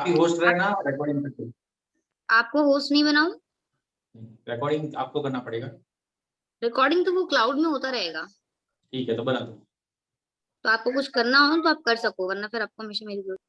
आप ही होस्ट आप, रहना, रिकॉर्डिंग करते। आपको होस्ट नहीं बनाऊं? रिकॉर्डिंग आपको करना पड़ेगा। रिकॉर्डिंग तो वो क्लाउड में होता रहेगा। ठीक है, तो बना दो। तो आपको कुछ करना हो तो आप कर सको, वरना फिर आपको हमेशा मेरी जरूरत।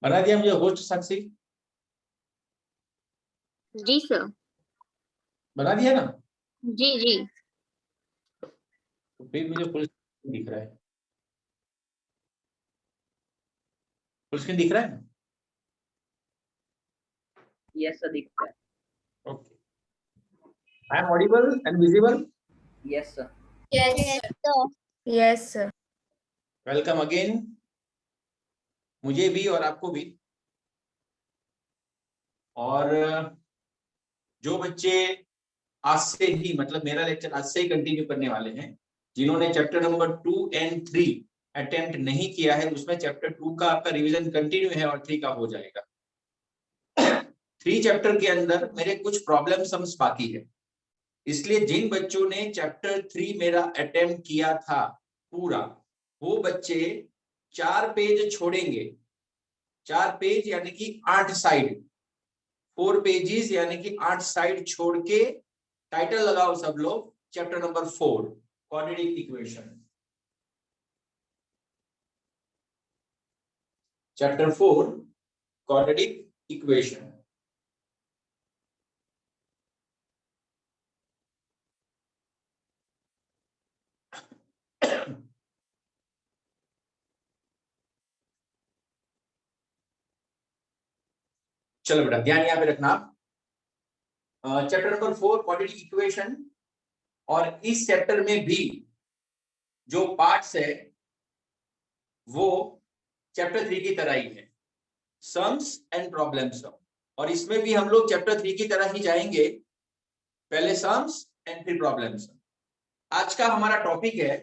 बना दिया मुझे होस्ट साक्षी? जी सर। बना दिया ना? जी जी। तो फिर मुझे फुल स्क्रीन दिख रहा है। फुल स्क्रीन दिख रहा है ना? यस सर, दिख रहा है। Okay, I am audible and visible? Yes sir. Yes sir. Welcome again, मुझे भी और आपको भी। और जो बच्चे आज से ही, मतलब मेरा लेक्चर आज से ही कंटिन्यू करने वाले हैं, जिन्होंने चैप्टर नंबर 2 एंड 3 अटेम्प्ट नहीं किया है, उसमें चैप्टर 2 का आपका रिवीजन कंटिन्यू है और 3 का हो जाएगा। 3 चैप्टर के अंदर मेरे कुछ प्रॉब्लम सम्स बाकी है, इसलिए जिन बच्चों ने चैप्टर 3 मेरा अटेम्प्ट किया था पूरा, वो बच्चे 4 पेज छोड़ेंगे। 4 पेज यानी कि 8 साइड, 4 पेजेस यानी कि 8 साइड छोड़ के टाइटल लगाओ सब लोग, chapter number 4 quadratic equation. Chapter 4 quadratic equation. चलो बेटा, ध्यान यहाँ पे रखना आप। चैप्टर नंबर 4 क्वाड्रेटिक इक्वेशन, और इस चैप्टर में भी जो पार्ट्स है वो चैप्टर 3 की तरह ही है, सम्स एंड प्रॉब्लम सम। और इसमें भी हम लोग चैप्टर 3 की तरह ही जाएंगे, पहले सम्स एंड फिर प्रॉब्लम सम। आज का हमारा टॉपिक है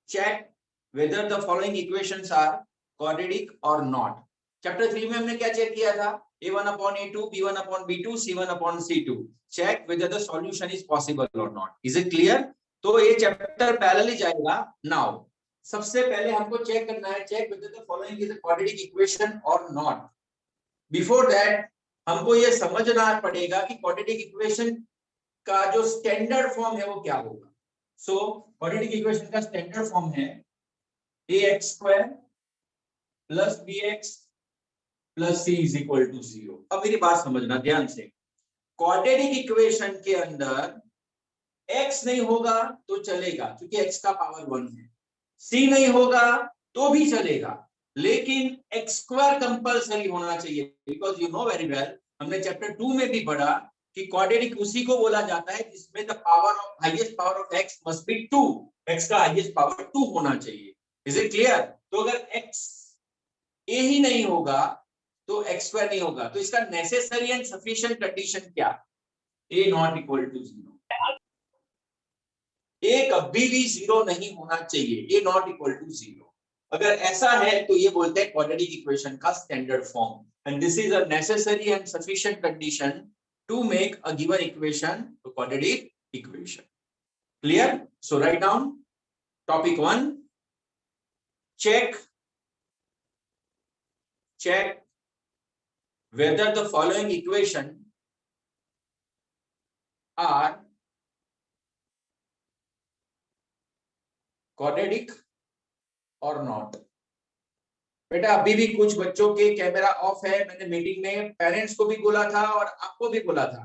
check whether the following equations are quadratic और नॉट। चैप्टर 3 में हमने क्या चेक किया था? a1 upon a2, b1 upon b2, c1 upon c2. check whether the solution is possible or not. is it clear? तो ये chapter parallel ही जाएगा। Now सबसे पहले हमको चेक करना है, check whether the following is a quadratic equation or not. Before that हमको ये समझना पड़ेगा कि क्वाड्रेटिक इक्वेशन का जो स्टैंडर्ड फॉर्म है वो क्या होगा। सो क्वाड्रेटिक इक्वेशन का स्टैंडर्ड फॉर्म है ax² plus bx plus c is equal to 0। अब मेरी बात समझना ध्यान से, क्वाड्रेटिक इक्वेशन के अंदर x नहीं होगा तो चलेगा क्योंकि x का पावर 1 है, c नहीं होगा तो भी चलेगा, लेकिन x² कंपल्सरी होना चाहिए। Because you know very well, हमने चैप्टर 2 में भी पढ़ा कि क्वाड्रेटिक उसी को बोला जाता है जिसमें the power of highest power of x must be 2, x का हाईएस्ट पावर 2 होना चाहिए। Is it clear? तो अगर x a ही नहीं होगा तो x² नहीं होगा, तो इसका नेसेसरी एंड सफिशिएंट कंडीशन क्या? a not equal to 0। a कभी भी 0 नहीं होना चाहिए, a नॉट इक्वल टू 0। अगर ऐसा है तो ये बोलते हैं क्वाड्रेटिक इक्वेशन का standard form, and this is a necessary and sufficient condition to make a given equation quadratic equation. Clear? So write down topic 1, check whether the following equation are quadratic or not. बेटा अभी भी कुछ बच्चों के camera off है। मैंने meeting में parents को भी बोला था और आपको भी बोला था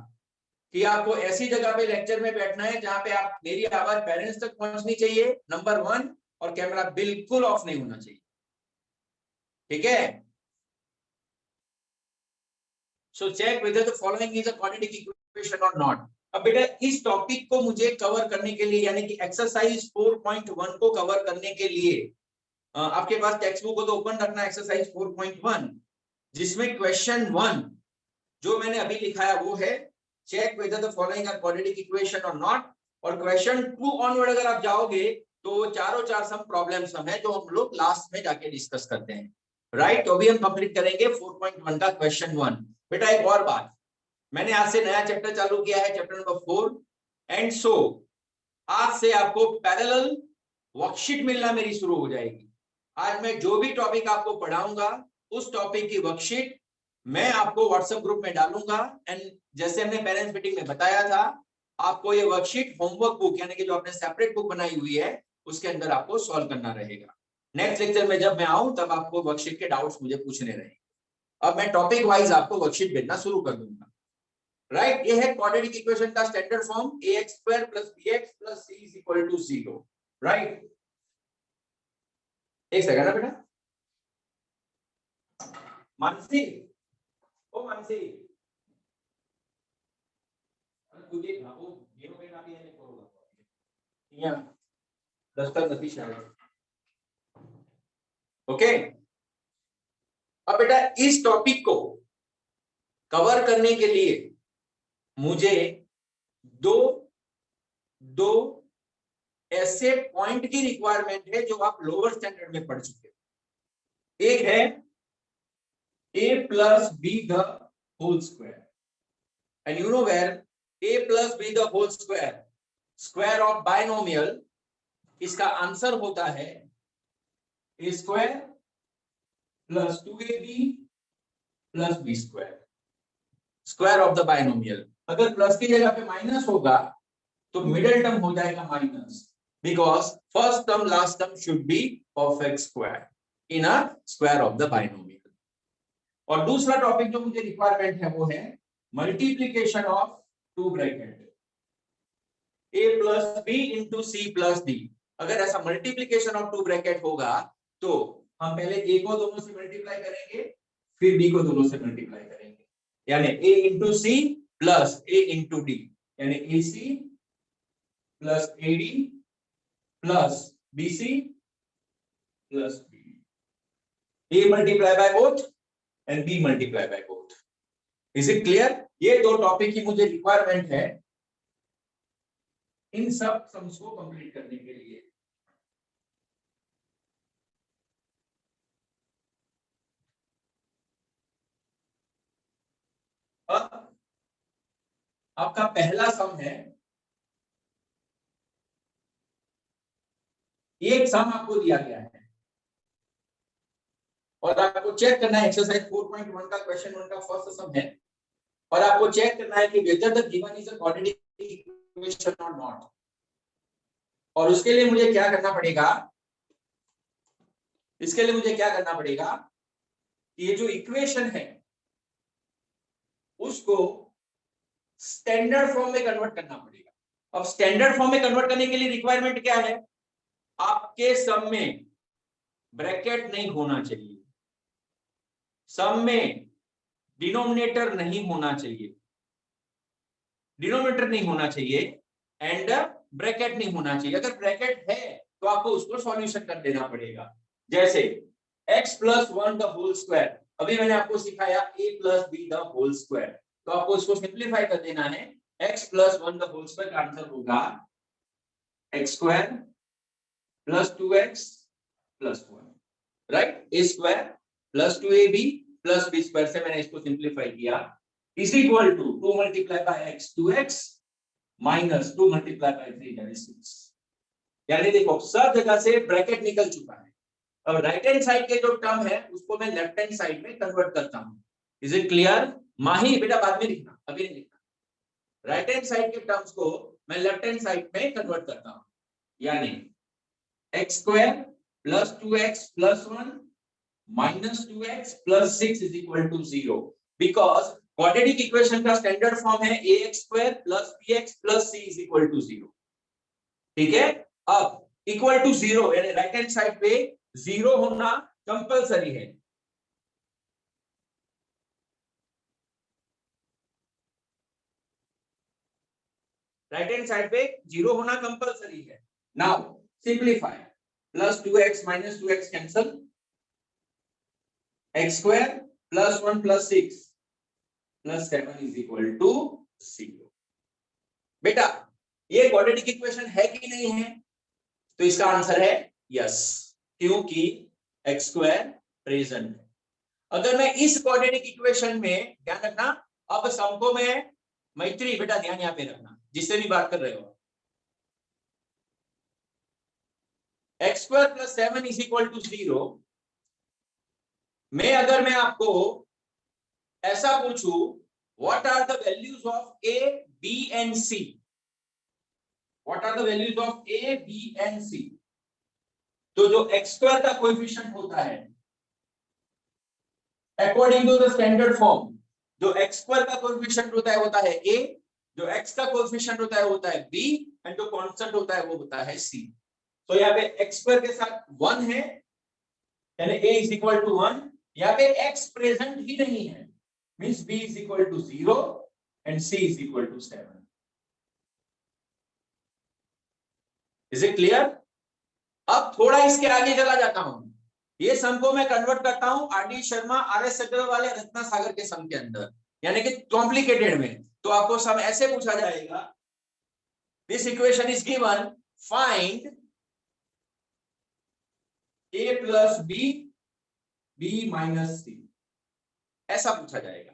कि आपको ऐसी जगह पे लेक्चर में बैठना है जहां पे आप मेरी आवाज पेरेंट्स तक पहुंचनी चाहिए, नंबर 1, और कैमरा बिल्कुल ऑफ नहीं होना चाहिए, ठीक है। So check whether the following is a quadratic equation or not. अब बेटा इस टॉपिक को मुझे कवर करने के लिए, यानी कि एक्सरसाइज 4.1 को कवर करने के लिए आपके पास टेक्स्ट बुक को तो ओपन रखना, एक्सरसाइज 4.1, जिसमें क्वेश्चन 1 जो मैंने अभी लिखा है वो है check whether the following are quadratic equation or not. और क्वेश्चन 2 ऑनवर्ड अगर आप जाओगे तो चारों चार सम प्रॉब्लम सम है जो हम लोग लास्ट में जाके डिस्कस करते हैं, राइट। तो अभी हम कंप्लीट करेंगे 4.1 का क्वेश्चन 1। बेटा एक और बात, मैंने आज से नया चैप्टर चालू किया है, चैप्टर नंबर 4, एंड सो आज से आपको पैरेलल वर्कशीट मिलना मेरी शुरू हो जाएगी। आज मैं जो भी टॉपिक आपको पढ़ाऊंगा उस टॉपिक की वर्कशीट मैं आपको व्हाट्सएप ग्रुप में डालूंगा, एंड जैसे हमने पेरेंट्स मीटिंग में बताया था आपको ये वर्कशीट होमवर्क बुक यानी कि जो आपने सेपरेट बुक बनाई हुई है उसके अंदर आपको सॉल्व करना रहेगा। नेक्स्ट लेक्चर में जब मैं आऊं तब आपको वर्कशीट के डाउट्स मुझे पूछने रहेंगे। अब मैं टॉपिक वाइज आपको वर्कशीट भेजना शुरू कर दूंगा, राइट। ये है क्वाड्रेटिक इक्वेशन का standard form ax² + bx + c = 0, right. एक सेकंड ना बेटा, मानसी, ओ मानसी तुझे वो गेम में ना भी है करोगा यहाँ दस्तर नहीं शायद, ओके। अब बेटा इस टॉपिक को कवर करने के लिए मुझे दो ऐसे पॉइंट की रिक्वायरमेंट है जो आप लोअर स्टैंडर्ड में पढ़ चुके हो। एक है a + b the whole square, and you know where a + b the whole square of binomial, इसका आंसर होता है a² + 2ab + b², square of the binomial. अगर प्लस की जगह पे माइनस होगा तो मिडिल टर्म हो जाएगा minus, because first term last term should be perfect square in a square of the binomial. और दूसरा टॉपिक जो मुझे रिक्वायरमेंट है वो है multiplication of to bracket a + b * c + d। अगर ऐसा मल्टीप्लीकेशन ऑफ टू ब्रैकेट होगा तो हम पहले a को दोनों से मल्टीप्लाई करेंगे फिर b को दोनों से मल्टीप्लाई करेंगे, यानी a * c + a * d, यानी ac + ad + bc + bd, a multiply by both and b multiply by both। Is it clear? ये दो टॉपिक की मुझे रिक्वायरमेंट है इन सब सम्स को कंप्लीट करने के लिए। अब आपका पहला सम है, एक सम आपको दिया गया है और आपको चेक करना है, एक्सरसाइज 4.1 का क्वेश्चन 1 का फर्स्ट सम है, और आपको चेक करना है कि whether the given is a quadratic equation or not. और उसके लिए मुझे क्या करना पड़ेगा, इसके लिए मुझे क्या करना पड़ेगा कि ये जो इक्वेशन है उसको स्टैंडर्ड फॉर्म में कन्वर्ट करना पड़ेगा। अब स्टैंडर्ड फॉर्म में कन्वर्ट करने के लिए रिक्वायरमेंट क्या है, आपके सम में ब्रैकेट नहीं होना चाहिए, सम में डिनोमिनेटर नहीं होना चाहिए, डिनोमिनेटर नहीं होना चाहिए एंड ब्रैकेट नहीं होना चाहिए। अगर ब्रैकेट है तो आपको उसको सॉल्यूशन कर देना पड़ेगा। जैसे x + 1 द होल स्क्वायर, अभी मैंने आपको सिखाया a + b the whole square, तो आपको इसको सिंपलीफाई कर देना है। x + 1 द होल स्क्वायर का आंसर होगा x² + 2x + 1, right. a² + 2ab + b² से मैंने इसको सिंपलीफाई किया, is equal to 2 × x 2x - 2 × 3 यानी 6। यानी देखो सब जगह से ब्रैकेट निकल चुका है। अब राइट हैंड साइड के जो टर्म है उसको मैं लेफ्ट हैंड साइड में कन्वर्ट करता हूं। Is it clear? माही बेटा बाद में लिखना, अभी नहीं लिखना। राइट हैंड साइड के टर्म्स को मैं लेफ्ट हैंड साइड में कन्वर्ट करता हूं, यानी x² + 2x + 1 -2x + 6 = 0 because quadratic equation का स्टैंडर्ड फॉर्म है ax² + bx + c = 0। ठीक है, अब इक्वल टू 0 यानी राइट हैंड साइड पे 0 होना कंपलसरी है। राइट हैंड साइड पे 0 होना कंपलसरी है। Now simplify, +2x - 2x cancel, x² + 1 + 6 + 7 = 0। बेटा ये क्वाड्रेटिक इक्वेशन है कि नहीं है? तो इसका आंसर है यस, क्योंकि x² प्रेजेंट है। अगर मैं इस क्वाड्रेटिक इक्वेशन में, ध्यान रखना, अब सम को मैं मैत्री, बेटा ध्यान यहाँ पे रखना जिससे भी बात कर रहे हो, x² + 7 = 0 में अगर मैं आपको ऐसा पूछूं what are the values of a, b and c, what are the values of a, b and c, तो जो x² का कोएफिशिएंट होता है according to the standard form, जो x² का कोएफिशिएंट होता है a, जो x का कोएफिशिएंट होता है b एंड जो कांस्टेंट होता है वो होता है c। तो यहाँ पे x² के साथ 1 है यानी a = 1, यहाँ पे x प्रेजेंट ही नहीं है means b = 0 and c = 7। Is it clear? अब थोड़ा इसके आगे चला जाता हूं, ये सम को मैं कन्वर्ट करता हूं आर.डी. शर्मा, आर.एस. अग्रवाल, रत्ना सागर के सम के अंदर, यानी कि कॉम्प्लिकेटेड में। तो आपको सम ऐसे पूछा जाएगा, this equation is given, find a + b, b - c, ऐसा पूछा जाएगा।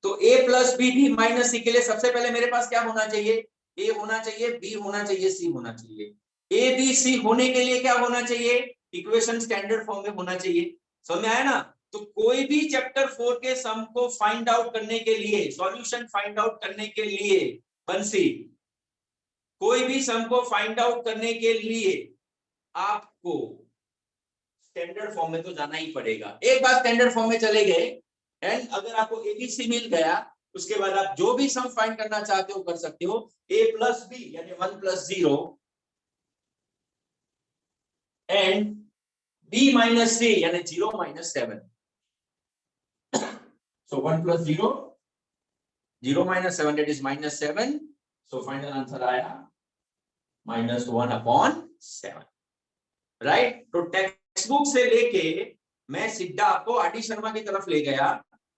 तो a + b, b - c के लिए सबसे पहले मेरे पास क्या होना चाहिए? a होना चाहिए, b होना चाहिए, c होना चाहिए। a b c होने के लिए क्या होना चाहिए? इक्वेशन स्टैंडर्ड फॉर्म में होना चाहिए। समझ में आया ना? तो कोई भी चैप्टर 4 के सम को फाइंड आउट करने के लिए, सॉल्यूशन फाइंड आउट करने के लिए, बंसी, कोई भी सम को फाइंड आउट करने के लिए आपको स्टैंडर्ड फॉर्म में तो जाना ही पड़ेगा। एक बार स्टैंडर्ड फॉर्म में चले गए एंड अगर आपको एबीसी मिल गया, उसके बाद आप जो भी सम फाइंड करना चाहते हो कर सकते हो। a + b यानी 1 + 0 एंड b - c यानी 0 - 7। so 1 + 0, 0 - 7, that is -7, so final answer आया -1/7, राइट। तो टेक्स्ट बुक से लेके मैं सीधा आपको आर.डी. शर्मा की तरफ ले गया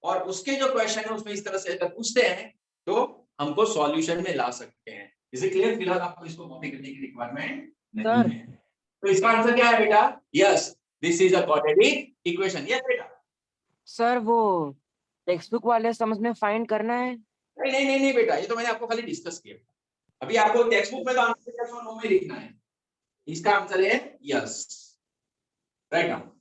और उसके जो क्वेश्चन है उसमें इस तरह से अगर पूछते हैं तो हमको सॉल्यूशन में ला सकते हैं। Is it clear? फिलहाल आपको इसको कॉपी करने की रिक्वायरमेंट नहीं है। तो इसका आंसर क्या है बेटा? Yes, this is a quadratic equation. Yes बेटा। सर वो टेक्स्ट बुक वाले समझ में फाइंड करना है? नहीं बेटा, ये तो मैंने आपको खाली डिस्कस किया। अभी आपको टेक्स्ट बुक में तो आंसर यस और नो में लिखना है। इसका आंसर है यस, राइट नाउ।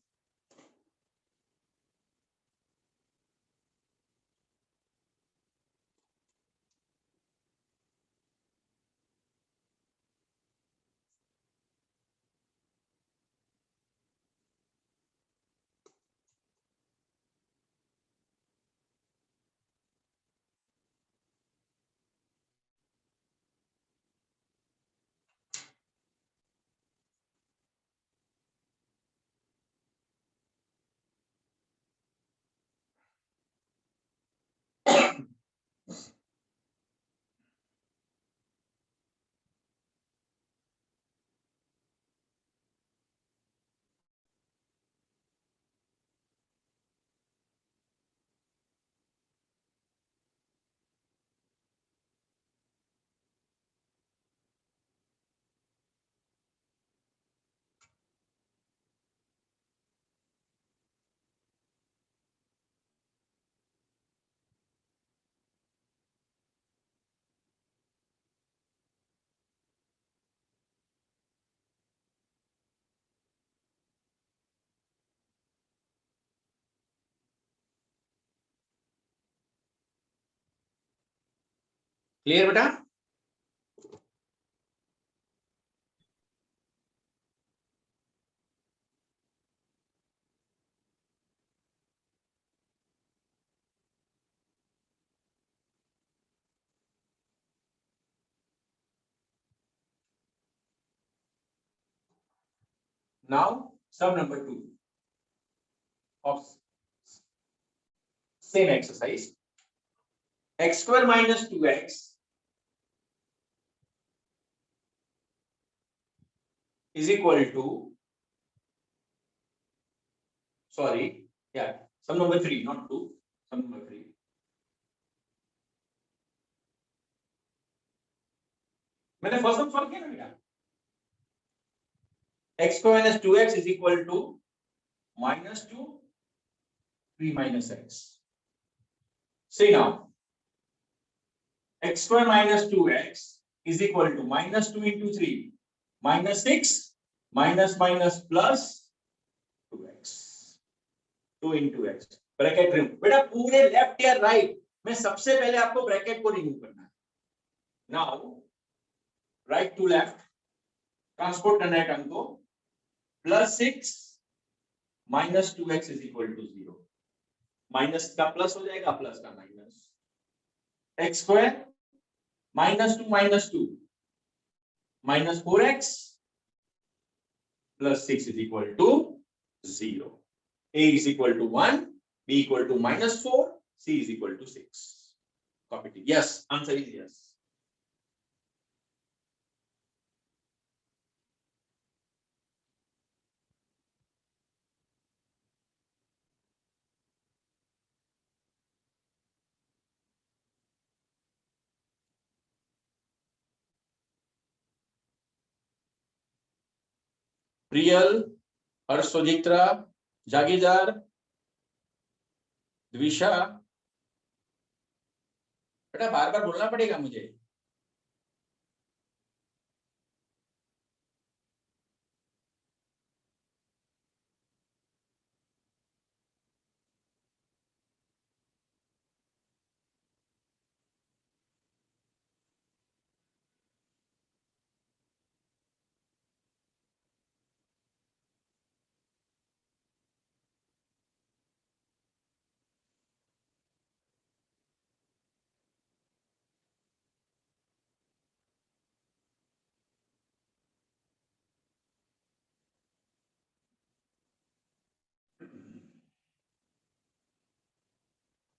क्लियर बेटा? Now sum number 2 of same exercise. X square minus 2x is equal to, sorry, yeah, sum number 3, not 2, sum number 3. मैंने फर्स्ट सम सॉल्व किया ना बेटा. x square minus 2x is equal to minus 2 3 minus x. See now, x square minus 2x is equal to minus 2 into 3 minus 6 minus minus plus 2x. 2 into x. Bracket remove. बेटा पूरे left या right में सबसे पहले आपको bracket को remove करना है. Now right to left transport करना है टर्म को. Plus 6 minus 2x is equal to 0. Minus का प्लस हो जाएगा, प्लस का minus. x square minus 2 minus 4x plus 6 is equal to 0. a is equal to 1, b equal to minus 4, c is equal to 6. Copy it. Yes, answer is yes. Priyal, Harshojitra, Jagidar, Dvisha. बेटा बार बार बोलना पड़ेगा मुझे.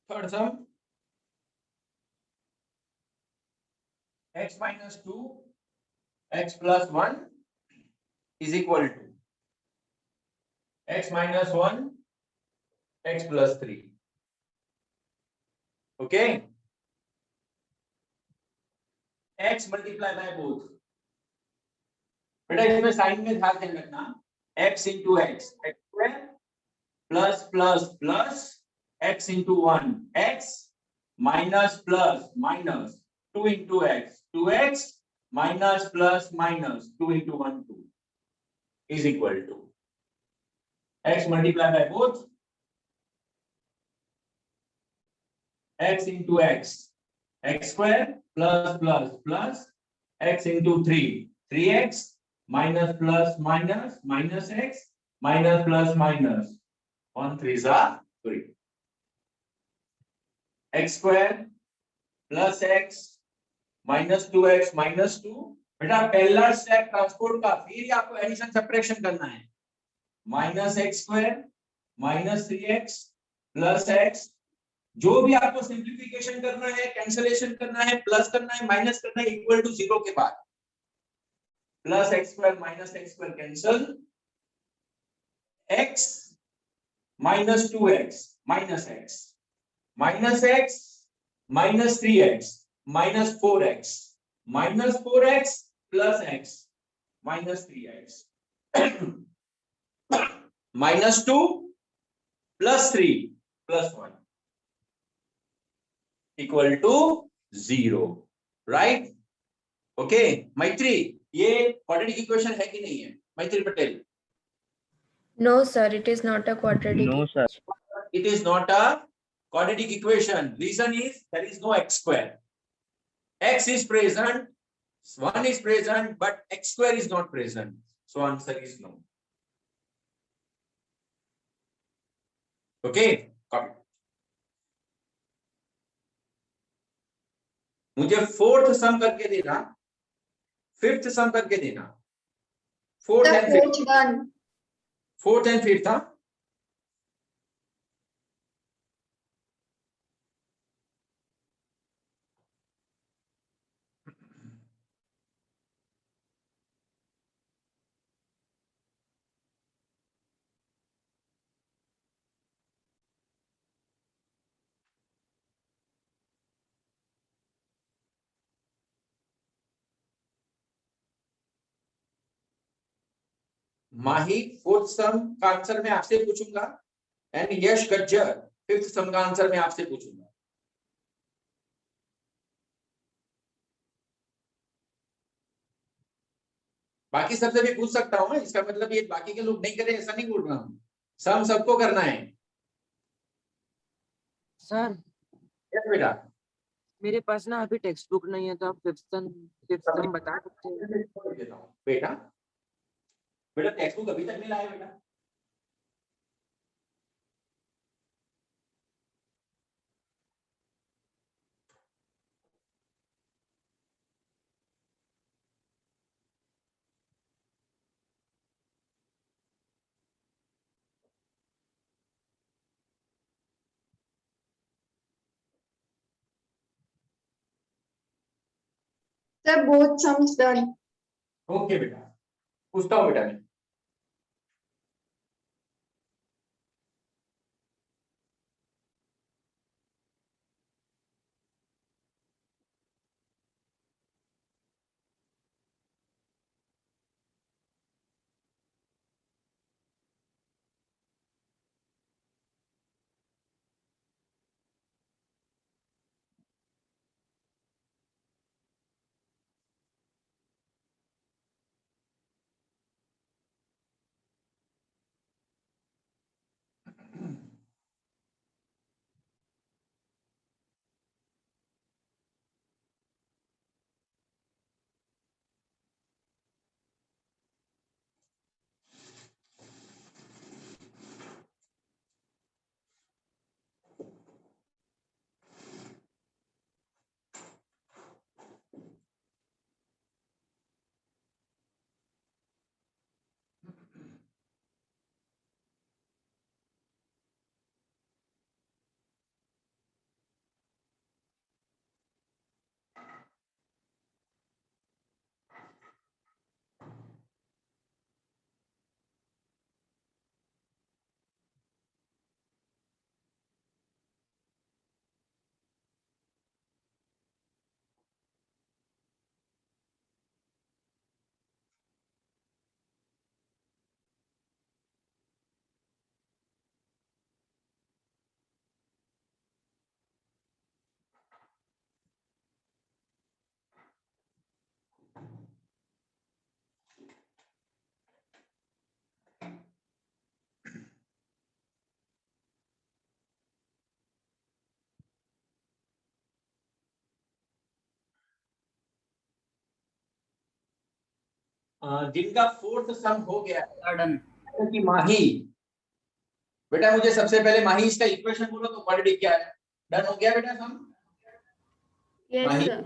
Third sum, x minus 2 x plus 1 is equal to x minus 1 x plus 3. Okay, x multiply by both. बेटा इसमें sign में ध्यान रखना. x into x, x square plus plus plus x into 1 x minus plus minus 2 into x 2x minus plus minus 2 into 1 2 is equal to x multiplied by both x into x, x square plus plus plus x into 3 3x minus plus minus minus x minus plus minus 1 3s are 3. x square plus x minus 2x minus 2. बेटा पहला step transport का, फिर आपको addition subtraction करना है. Minus x square minus 3x plus x. जो भी आपको सिंप्लीफिकेशन करना है, कैंसलेशन करना है, प्लस करना है, माइनस करना है, इक्वल टू 0 के बाद plus x square minus x square cancel. x minus 2x minus x minus x minus 3x minus 4x minus 4x plus x minus 3x minus 2 plus 3 plus 1 equal to 0. Right? Okay, मैत्री, ये quadratic equation है कि नहीं है? मैत्री Patel. No, sir, it is not a quadratic. No, sir. It is not a quadratic equation. Reason is there is no x square. X is present, 1 is present, but x square is not present. So answer is no. Okay, copy. मुझे fourth सम करके देना, fifth सम करके देना. Fourth and fifth. Fourth and fifth था। माही fourth सम का answer मैं आपसे पूछूंगा एंड यश गज्जर फिफ्थ सम का आंसर मैं आपसे पूछूंगा। बाकी सबसे भी पूछ सकता हूँ मैं, इसका मतलब ये बाकी के लोग नहीं करें ऐसा नहीं बोल रहा हूँ, सम सबको करना है। सर यस बेटा। मेरे पास ना अभी टेक्स्ट बुक नहीं है, तो आप फिफ्थ सम बता सकते हैं? बेटा बेटा टेक्स्ट बुक अभी तक नहीं लाया बेटा। Sir, both sums done. Okay बेटा, पूछता हूँ बेटा मैं। जिनका फोर्थ सम हो गया है डन। कि माही, बेटा मुझे सबसे पहले माही इसका इक्वेशन बोलो तो क्वाड्रेटिक क्या है। डन हो गया बेटा सम? Yes, माही sir.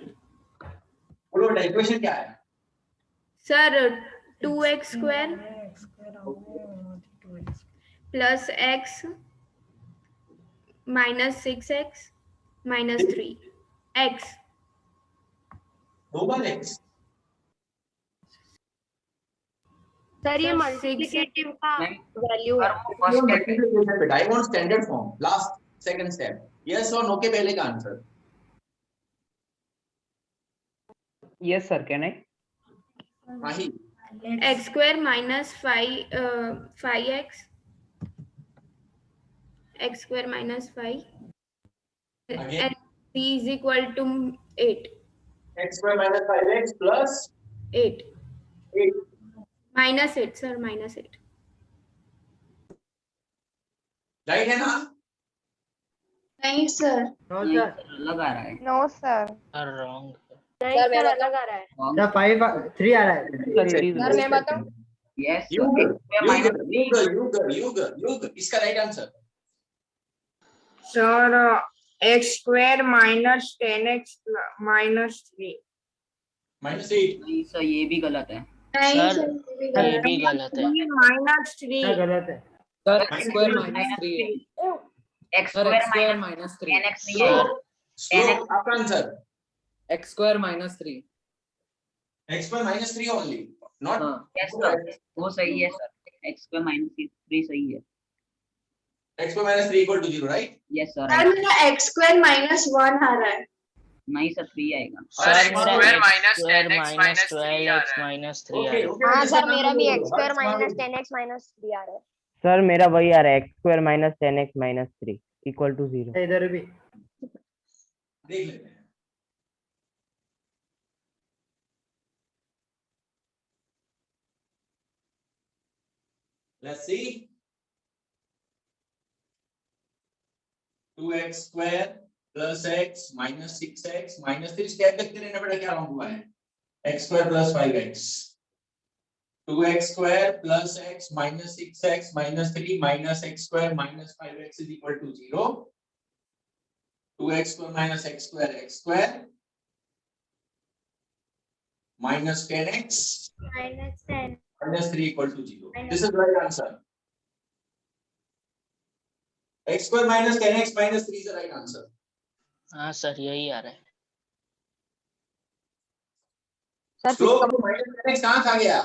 बोलो बेटा इक्वेशन क्या है। Sir, 2x square plus x minus 6x minus 3. X. दो बार एक्स। सर ये Sir, मल्टीप्लिकेटिव का मैम, वैल्यू है। बेटा I want standard form, last second step, yes और नो के पहले का answer. Yes, sir. Can I? Mahi x square minus 5x. X square minus 5. Again. And c is equal to 8. x square minus 5x plus 8. 8 Minus 8, sir. Minus 8. Right है ना। नहीं, sir. No नहीं, sir. sir, अलग आ रहा है। No sir. wrong. नहीं sir अलग आ रहा है। Wrong. सर 5 3 आ रहा है। Sir, it is सर मैं बताऊं? yes, sir. युग Minus युग युग युग युग इसका right answer. Sir x square -10x -3 -8 नहीं सर, ये भी गलत है। नहीं ये भी गलत है। -3 क्या गलत है? सर x स्क्वायर माइनस 3 है। X sir x square square minus 3 minus नहीं आएगा। श्लोक आपका answer x square minus 3। x पर -3 ओनली नॉट हाँ यस सर, वो सही है सर, एक्स स्क्वायर माइनस 3 सही है। x पर -3 equal to 0 right. Yes sir, sir मेरा x² -1 आ रहा है। नहीं सर 3 आएगा। सर मेरा square x minus square 10x minus minus 3 आ 12x रहा है। माइनस 3 आ ओके रहा है। ओके हाँ सर मेरा भी x² -10x -3 आ रहा है। सर मेरा वही आ रहा है, x square minus 10x minus 3 equal to 0। इधर भी देख लेते हैं। Let's see. 2x square plus x minus 6x minus 3 step देखते रहना बेटा क्या रॉन्ग हुआ है। x square plus 5x 2x square plus x minus 6x minus 3 minus x square minus 5x is equal to 0. 2x square minus x square minus 10x -10 minus 3 equal to 0. This is right answer. x square minus 10x minus 3 is the right answer. हाँ sir यही आ रहा है। Sir श्लोक minus 10x कहाँ खा गया?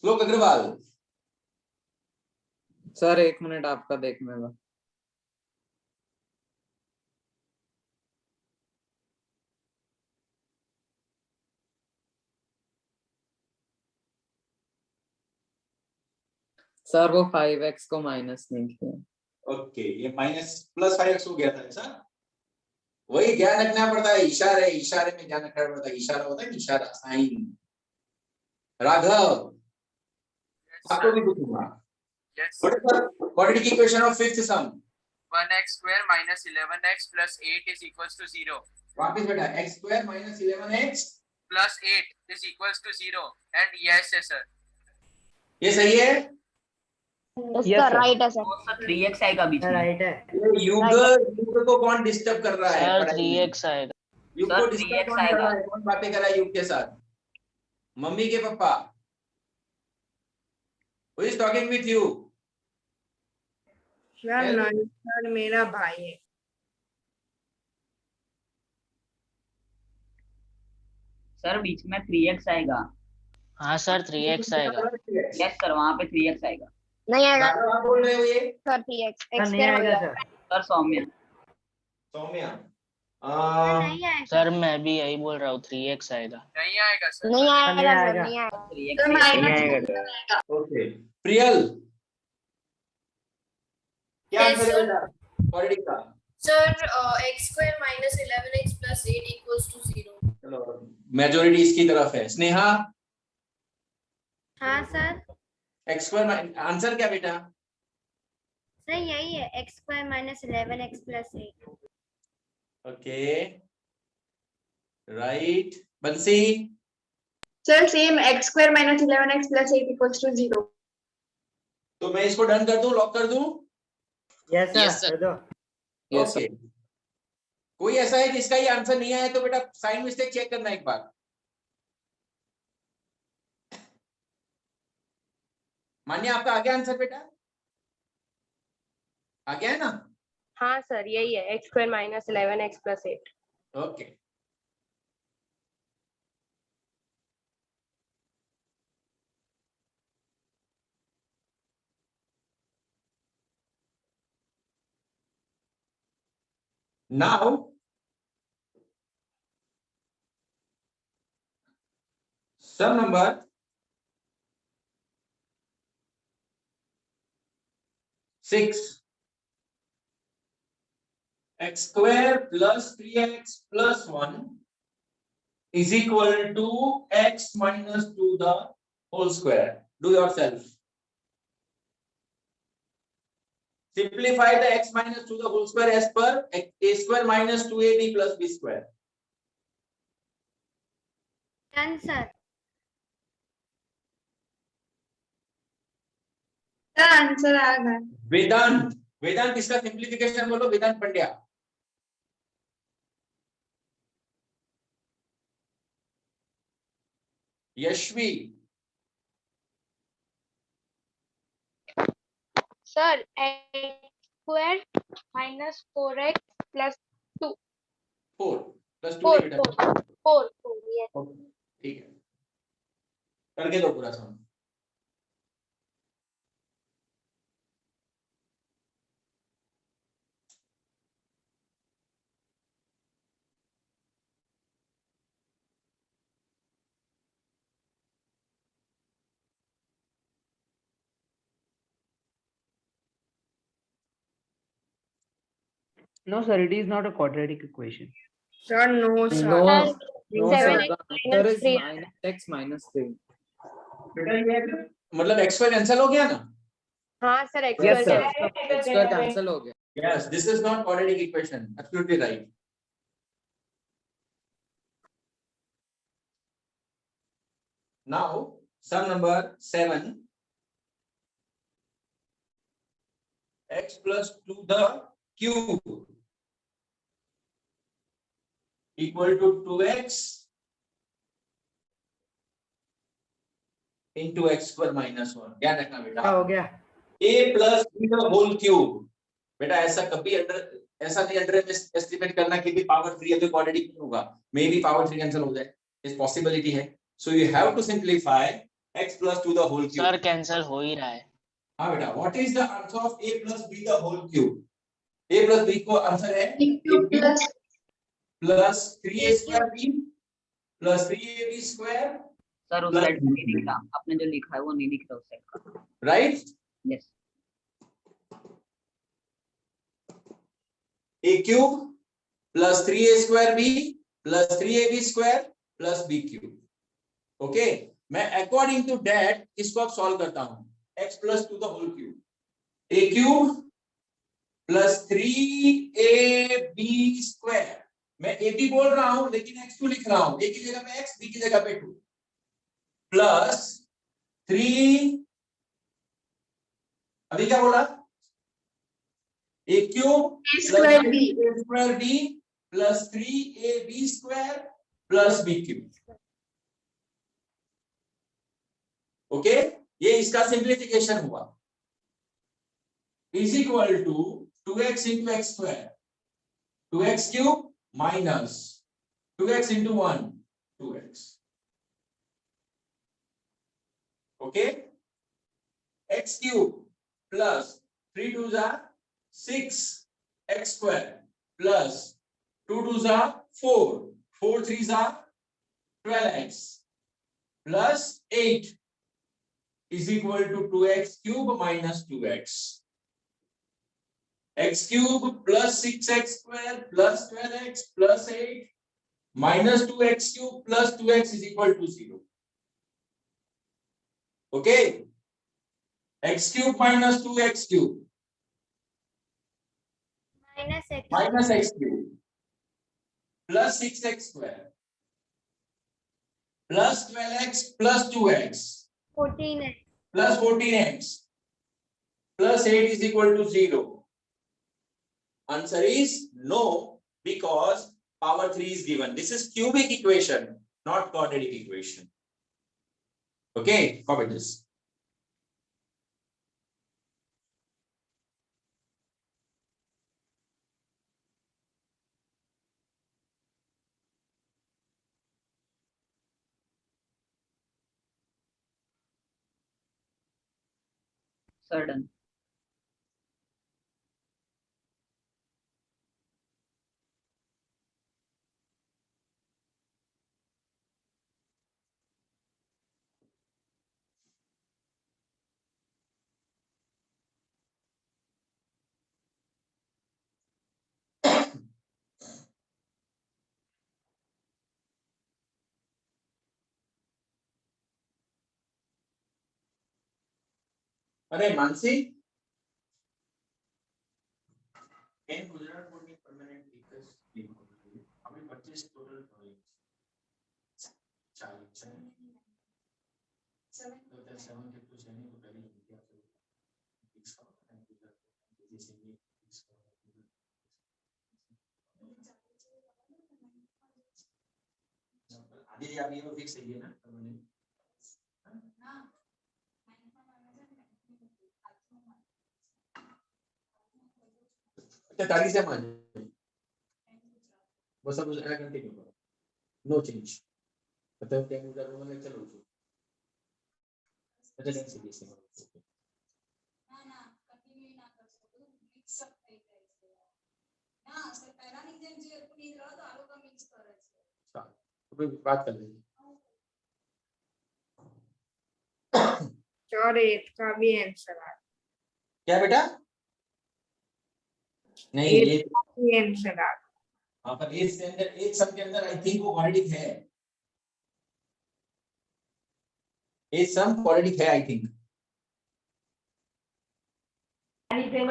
श्लोक Agarwal sir 1 minute आपका देखने में। सर वो 5x को माइनस नहीं किया। ओके ये माइनस प्लस 5x हो गया था ऐसा। वही ध्यान रखना पड़ता है, इशारे इशारे में ध्यान रखना पड़ता है। इशारा होता है कि इशारा साइन। राघव आपको भी पूछूंगा। Yes. Quadratic equation of fifth some 1x square minus 11x plus 8 is equals to 0. वापस बेटा x square minus 11x Plus 8 is equals to 0. And yes है सर। ये सही है। इसका राइट है सर। वो सर 3x आएगा बीच में। राइट है। ये युग को कौन डिस्टर्ब कर रहा है सर पढ़ाई में? 3x आएगा। युग सर, को डिस्टर्ब 3x कौन कर रहा आएगा। है? कौन बातें कर रहा है युग के साथ? मम्मी के पापा? Who is talking with you? Sir मेरा भाई है। सर बीच में 3x आएगा। हाँ सर 3x आएगा। यस सर, वहाँ पे 3x आएगा। नहीं आएगा राघव आप बोल रहे हो ये? सर 3x सर नहीं आएगा सर। सर सौम्य। सौम्या नहीं आएगा। सर मैं भी यही बोल रहा हूँ 3x आएगा। नहीं आएगा सर। नहीं आएगा सर आएगा। नहीं आएगा। 3x तो आएगा। ओके प्रियल क्या Yes, आंसर है sir. बेटा क्वाड्रेटिक का? Sir, x² minus 11x plus 8 equals to 0. चलो मेजॉरिटी इसकी तरफ है। स्नेहा हाँ सर x स्क्वायर आंसर क्या बेटा? सर यही है x² -11x plus 8। Okay right Bansi sir same x² -11x plus 8 equals to 0। तो मैं इसको डन कर दूं, लॉक कर दूं? Yes Yes, sir sir. दो। यस ओके कोई ऐसा है जिसका ये आंसर नहीं आया तो बेटा साइन मिस्टेक चेक करना एक बार। मान्य आपका आ गया आंसर बेटा? आ गया है ना? हाँ सर यही है x² -11x plus 8। Okay now sum number 6 x square plus 3x plus 1 is equal to x minus 2 the whole square. Do yourself. Simplify the x minus 2 the whole square as per a square minus 2ab plus b square. Done sir. Answer आ गया। वेदांत वेदांत इसका simplification बोलो Vedant Pandya. Yashvi, Sir, x square minus 4x plus 2. 4 plus 2 4, बेटा 4, yes. Okay, ठीक है, करके दो पूरा सम। No, sir, it is not a quadratic equation. Sir, no, sir. No, Sir, no, 7x sir. minus Answer is 3. minus x minus 3. बेटा ये मतलब x square cancel हो गया ना? हाँ sir, x Yes, square sir. X square cancel हो गया. Yes, this is not quadratic equation. Absolutely right. Now, sum number 7. X plus 2 the cube equal to 2x into x square minus 1. ध्यान रखना बेटा. क्या हो गया? A plus b the whole cube. बेटा ऐसा कभी ऐसा नहीं अंडर एस्टिमेट करना कि भी पावर 3 अभी क्वाड्रेटिक नहीं होगा. मे बी पावर 3 कैंसिल हो जाए. इस पॉसिबिलिटी है. So you have to simplify x plus 2 the whole cube. Sir cancel हो ही रहा है। हाँ बेटा, what is the answer of a plus b the whole cube? a plus b को आंसर है plus 3a square b plus 3ab square, sir उस side नहीं दिख रहा, आपने जो लिखा है वो नहीं दिख रहा उस साइड का। right? Yes a cube plus 3a square b plus 3ab square plus b cube. Okay, मैं according to that इसको अब सॉल्व करता हूँ. x plus 2 the whole cube, a cube plus 3ab square. मैं ab बोल रहा हूं लेकिन x2 लिख रहा हूं. a की जगह पे x, b की जगह पे 2 प्लस 3, अभी क्या बोला? a cube square b. square b plus 3ab square plus b cube. Okay, ये इसका सिंप्लीफिकेशन हुआ. Is equal to 2x into x square, 2x cube minus 2x into 1, 2x. Okay, x cube plus 3 2s are 6 x square plus 2 2s are 4, 4 3s are 12x plus 8 is equal to 2x cube minus 2x. X cube plus 6x square plus 12x plus 8 minus 2x cube plus 2x is equal to 0. Okay, x cube minus 2x cube minus x cube plus 6x square plus 12x plus 2x 14x. plus 14x plus 8 is equal to 0. Answer is no, because power 3 is given. This is cubic equation, not quadratic equation. Okay, copy this. Sir done. अरे मानसी, इन Gujarat board में permanent teachers हमें 25 total पढ़े 40 7 के कुछ नहीं तो पहले India से आधी अभी वो फिक्स है ना परमानेंट 43 है मान बस अब कंटिन्यू करो, नो चेंज मतलब 10 मीटर में चलो अच्छा डेंसिटी से बात कर लीजिए। और 8 का भी आंसर आ क्या बेटा? नहीं ये आंसर आ हाँ पर इसके अंदर एक सम के अंदर आई थिंक वो क्वाड्रेटिक है, एक सम क्वाड्रेटिक है आई थिंक।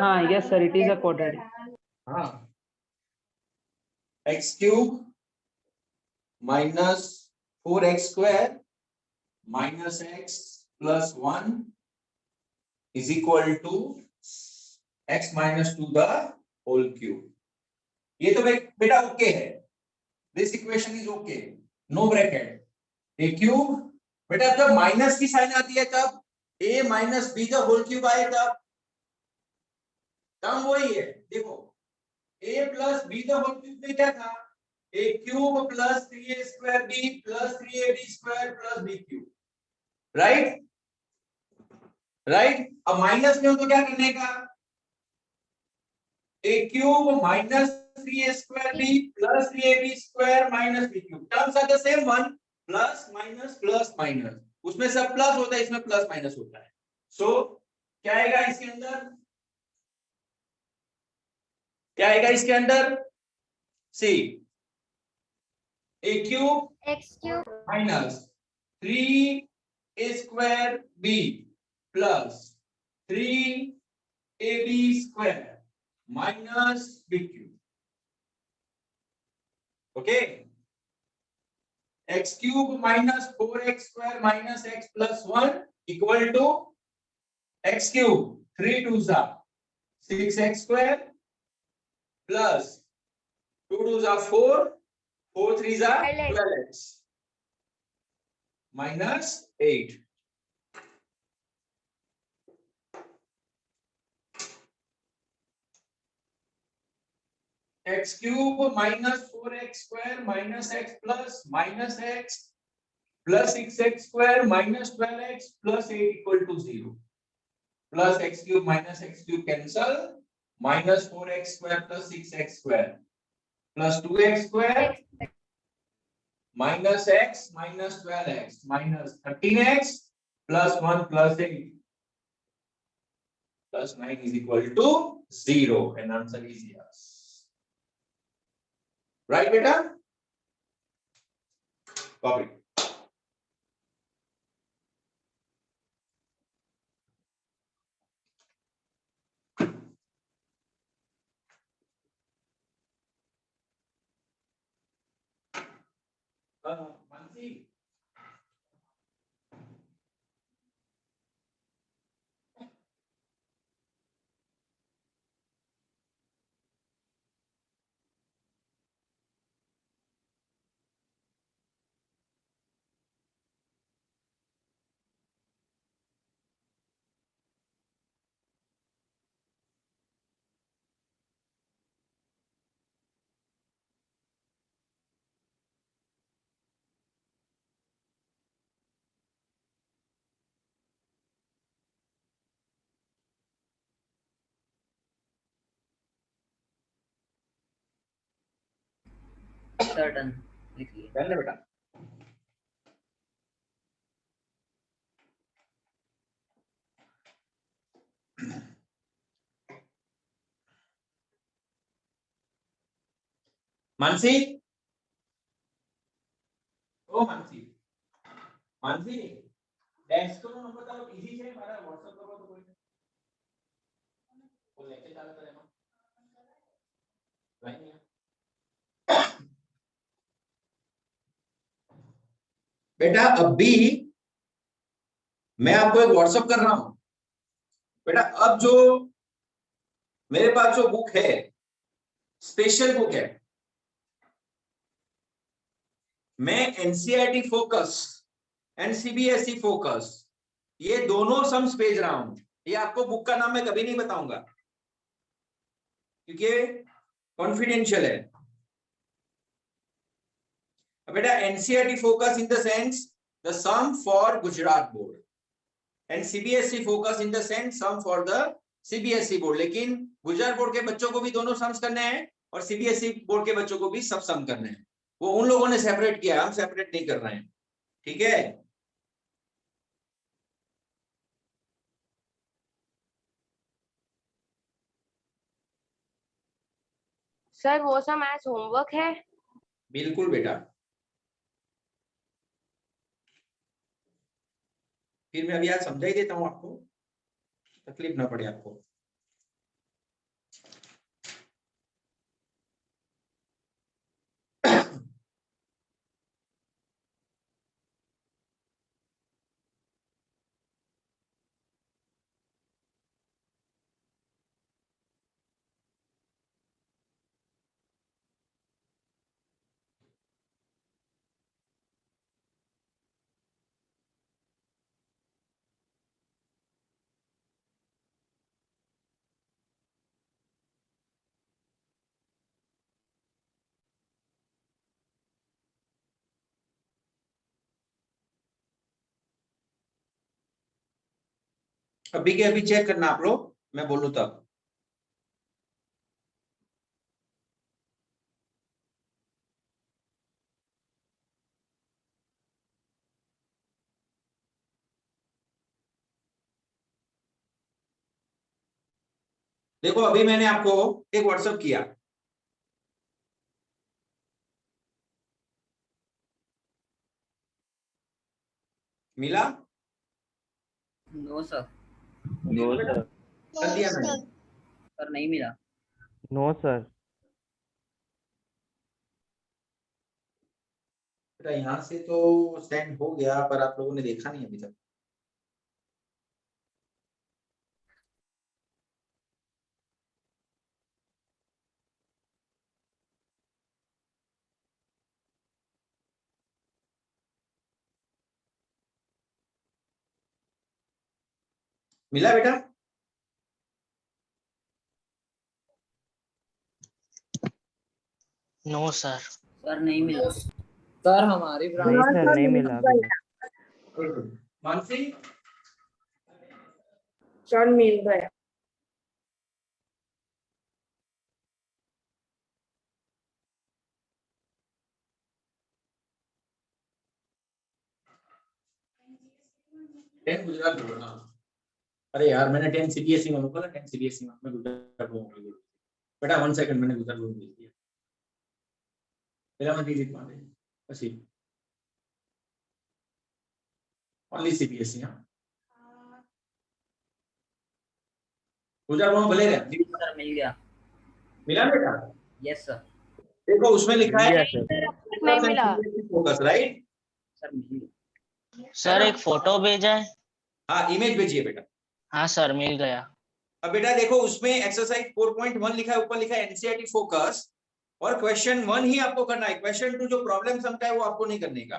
हाँ yes sir, it is a quadratic. हाँ x cube minus 4x square minus x plus 1 is equal to x minus 2 the whole cube. ये तो बेटा ओके है, this equation is okay, no bracket. A cube बेटा जब minus की sign आती है तब a minus b the whole cube आए तब टर्म वही है। देखो a plus b the whole cube में क्या था, a cube plus 3a square b plus 3ab square plus b cube, right right. अब माइनस में हो तो क्या करने का, a cube minus 3a square b plus 3ab square minus b cube, terms are the same one, plus minus, उसमें सब plus होता है, इसमें प्लस माइनस होता है। सो क्या आएगा इसके अंदर, क्या आएगा इसके अंदर, see a cube x cube minus 3a square b plus 3ab square minus b cube, okay. x cube minus 4x square minus x plus 1 equal to x cube 3 2 जा 6x स्क्वायर प्लस 2 2 जा 4 4 3 जा 12x minus 8। x cube minus 4x square minus x plus 6x square minus 12x plus 8 equal to 0, plus x cube minus x cube cancel, minus 4x square plus 6x square plus 2x square minus x minus 12x minus 13x plus 1 plus 8 plus 9 is equal to 0 and answer is yes. Right beta? Copy. Mansi. Sir done लिखिए। Done है बेटा। मानसी, ओ Mansi, Mansi text નો number તારો easy છે, મારા WhatsApp કરો તો કોઈ वो लेके चालू करे ना नहीं। बेटा अभी मैं आपको एक व्हाट्सएप कर रहा हूं बेटा। अब जो मेरे पास जो बुक है स्पेशल बुक है, मैं NCERT focus and CBSE focus ये दोनों सम्स भेज रहा हूं। ये आपको बुक का नाम मैं कभी नहीं बताऊंगा, क्योंकि कॉन्फिडेंशियल है। अब बेटा NCERT focus in the sense the some for Gujarat board and CBSE focus in the sense some for the CBSE board. लेकिन गुजरात बोर्ड के बच्चों को भी दोनों सम्स करने हैं और सीबीएसई बोर्ड के बच्चों को भी सब सम करने हैं। वो उन लोगों ने सेपरेट किया, हम सेपरेट नहीं कर रहे हैं। ठीक है, सर वो सब मैथ्स होमवर्क है। बिल्कुल बेटा। फिर मैं अभी आज समझा ही देता हूं आपको, तकलीफ ना पड़े आपको। अभी के अभी चेक करना आप लोग, मैं बोलूं तब। देखो अभी मैंने आपको एक व्हाट्सएप किया, मिला? No sir. No sir. कर दिया मैंने। सर नहीं मिला। No sir. बेटा यहाँ से तो सेंड हो गया, पर आप लोगों ने देखा नहीं अभी तक। मिला बेटा? No sir. सर नहीं मिला। सर हमारी नहीं ब्रांच सर, नहीं मिला अभी तक। मानसी सर मिल गया। Ten Gujarat board. हाँ अरे यार मैंने 10 सीबीएसई में बोला, 10 सीबीएसई में गुजरात बोर्ड में। बेटा 1 सेकंड, मैंने गुजरात बोर्ड भेज दिया। पहला मैं डिलीट मार दे बस। Only CBSE. हां गुजरात बोर्ड भले रहा। सर मिल गया। मिला बेटा? Yes sir. देखो उसमें लिखा है Yes, sir. नहीं मिला। Focus, right? सर मिल गया। सर एक फोटो भेजा है। हाँ इमेज भेजिए बेटा। हाँ सर मिल गया। अब बेटा देखो उसमें एक्सरसाइज 4.1 लिखा है, ऊपर लिखा है एनसीईआरटी फोकस, और क्वेश्चन 1 ही आपको करना है। क्वेश्चन 2 जो प्रॉब्लम समझा है वो आपको नहीं करने का।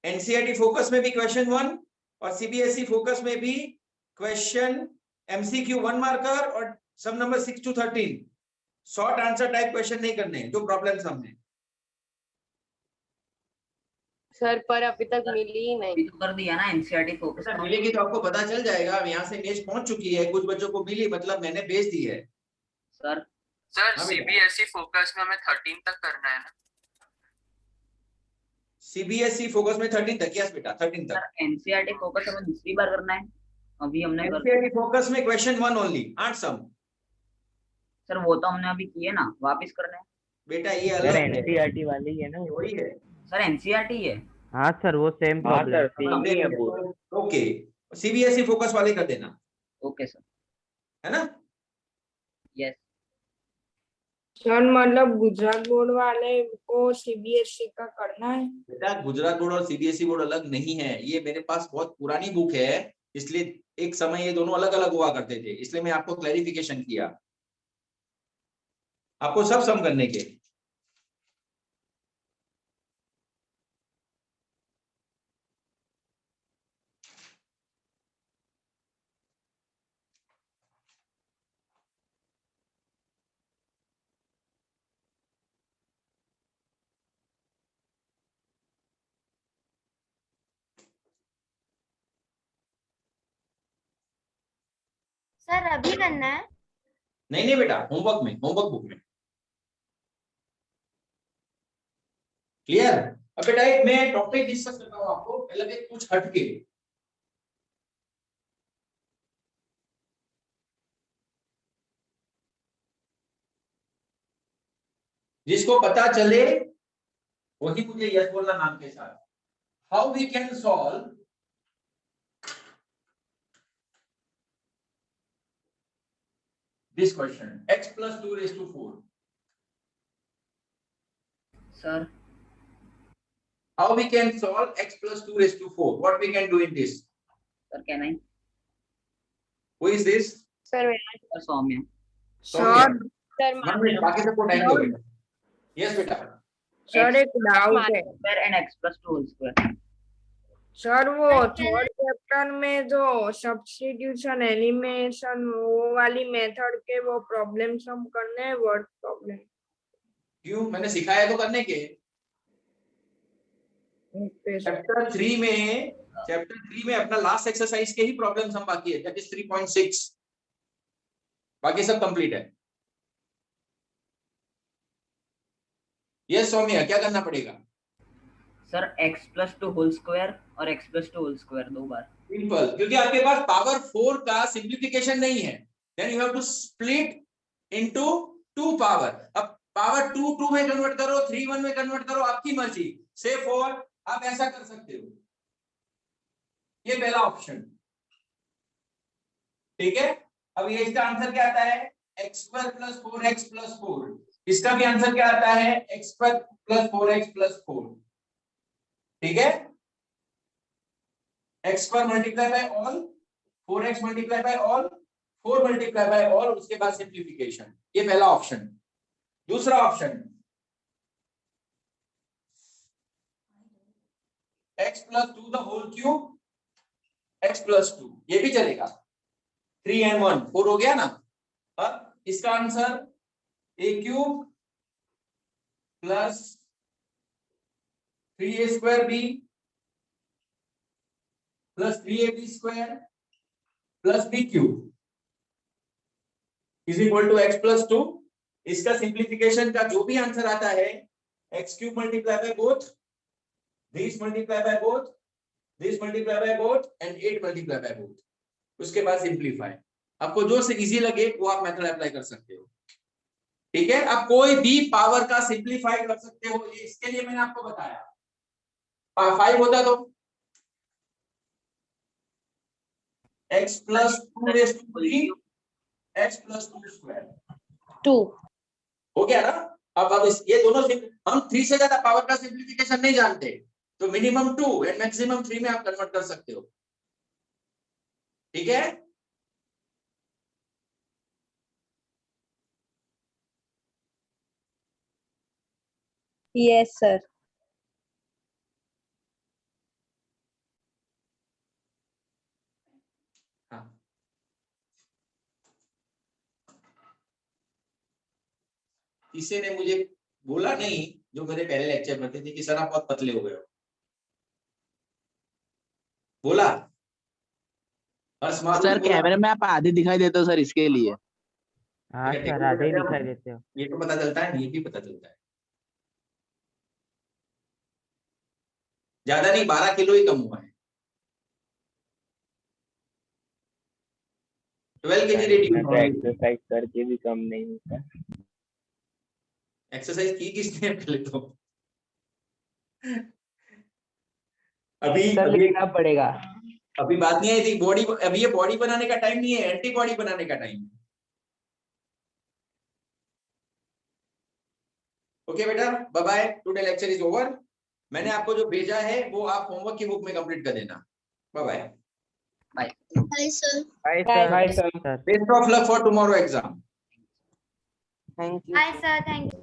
एनसीईआरटी फोकस में भी क्वेश्चन 1 और सीबीएसई फोकस में भी क्वेश्चन एमसीक्यू 1 मार्कर और some number 6 to 13 short answer type question नहीं करने हैं, जो प्रॉब्लम सम है। सर पर अभी तक मिली ही नहीं। अभी तो कर दिया ना एनसीईआरटी फोकस। सर मिलेगी तो आपको पता चल जाएगा। अब यहाँ से इमेज पहुंच चुकी है, कुछ बच्चों को मिली, मतलब मैंने भेज दी है। सर सर हाँ बेटा। सीबीएसई फोकस में हमें 13 तक करना है ना? सीबीएसई फोकस में 13 तक? यस बेटा 13 तक। सर एनसीईआरटी फोकस हमें दूसरी बार करना है। अभी हमने कर एनसीईआरटी फोकस में क्वेश्चन 1 ओनली, 8 सम। सर वो तो हमने अभी किए ना, वापस करना है। बेटा ये सर अलग है, एनसीईआरटी वाली है ना वो? वही है। सर एनसीईआरटी है। हाँ सर, वो same problem. Okay CBSE focus वाले कर देना, ओके सर। है ना? यस सर मतलब गुजरात बोर्ड वाले को सीबीएसई का करना है। बेटा गुजरात बोर्ड और सीबीएसई बोर्ड अलग नहीं है। ये मेरे पास बहुत पुरानी बुक है, इसलिए एक समय ये दोनों अलग अलग हुआ करते थे, इसलिए मैं आपको क्लैरिफिकेशन किया, आपको सब सम करने के। सर अभी करना है? नहीं नहीं बेटा, होमवर्क में, होमवर्क बुक में। क्लियर? अब बेटा एक मैं टॉपिक डिस्कस करता हूं आपको, पहले कुछ हटके। जिसको पता चले वही मुझे यस बोलना नाम के साथ। How we can solve this question, x plus 2 raised to 4. Sir, How we can solve x plus 2 raised to 4? What we can do in this? sir, can I? Who is this? Sir, Sir, Soumya. Soumya. sir, One minute, बाकी सबको time दो बेटा। Yes बेटा। Sir एक doubt है Square and x plus 2 whole square. Sir, वो third chapter में जो सब्स्टिट्यूशन एलिमिनेशन वो वाली मेथड के वो प्रॉब्लम सम करने हैं, वर्ड प्रॉब्लम। क्यों? मैंने सिखाया तो करने के। चैप्टर 3 में अपना लास्ट एक्सरसाइज के ही प्रॉब्लम्स हम बाकी है, दैट इज 3.6। बाकी सब कंप्लीट है। यस सौम्या, क्या करना पड़ेगा? Sir x plus 2 whole square और x plus 2 whole square दो बार। सिंपल, क्योंकि आपके पास पावर 4 का सिंप्लीफिकेशन नहीं है, then you have to split into 2 power. अब पावर 2 2 में कन्वर्ट करो, 3 1 में कन्वर्ट करो, आपकी मर्जी। से 4 आप ऐसा कर सकते हो। ये पहला ऑप्शन, ठीक है। अब ये इसका आंसर क्या आता है? x square plus 4x plus 4। इसका भी आंसर क्या आता है? x square plus 4x plus 4। ठीक है, x square multiply by all, 4x multiply by all, 4 multiply by all, उसके बाद सिंप्लीफिकेशन। ये पहला ऑप्शन। दूसरा option, x plus 2 the whole cube, x plus 2, ये भी चलेगा। 3 and 1 4 हो गया ना। अब इसका answer a cube plus 3a square b plus 3ab square plus b cube is equal to x plus 2। इसका सिंप्लीफिकेशन का जो भी आंसर आता है, x cube multiply by both, this multiply by both, this multiply by both and 8 multiply by both. उसके बाद simplify. आपको जो से इजी लगे वो आप मेथड अप्लाई कर सकते हो। ठीक है, आप कोई भी पावर का सिंप्लीफाई कर सकते हो। ये इसके लिए मैंने आपको बताया। 5 होता तो x plus 2 raise to 3 x plus 2 square 2 हो गया ना। अब ये दोनों हम 3 से ज्यादा पावर का सिंप्लीफिकेशन नहीं जानते, तो मिनिमम 2 एंड मैक्सिमम 3 में आप कन्वर्ट कर सकते हो। ठीक है, यस सर। हाँ किसी ने मुझे बोला नहीं, जो मेरे पहले लेक्चर में थे, कि सर आप बहुत पतले हो गए हो। बोला सर कैमरे में आप आधे दिखाई देते हो सर, इसके लिए। हाँ सर, आधे ही दिखाई देते हो। ये तो पता चलता है, ये भी पता चलता है। ज्यादा नहीं, 12 किलो ही कम हुआ है। 12 kg रेडियो। एक्सरसाइज करके भी कम नहीं होता। एक्सरसाइज की किसने पहले तो? अभी लिखना पड़ेगा। अभी बात नहीं आई थी बॉडी। अभी ये बॉडी बनाने का टाइम नहीं है, एंटीबॉडी बनाने का टाइम है। ओके बेटा, bye bye, today lecture is over. मैंने आपको जो भेजा है वो आप होमवर्क की बुक में कंप्लीट कर देना। Bye bye. Hi sir. Hi sir. Best of luck for tomorrow exam. Thank you. Hi sir. Thank you.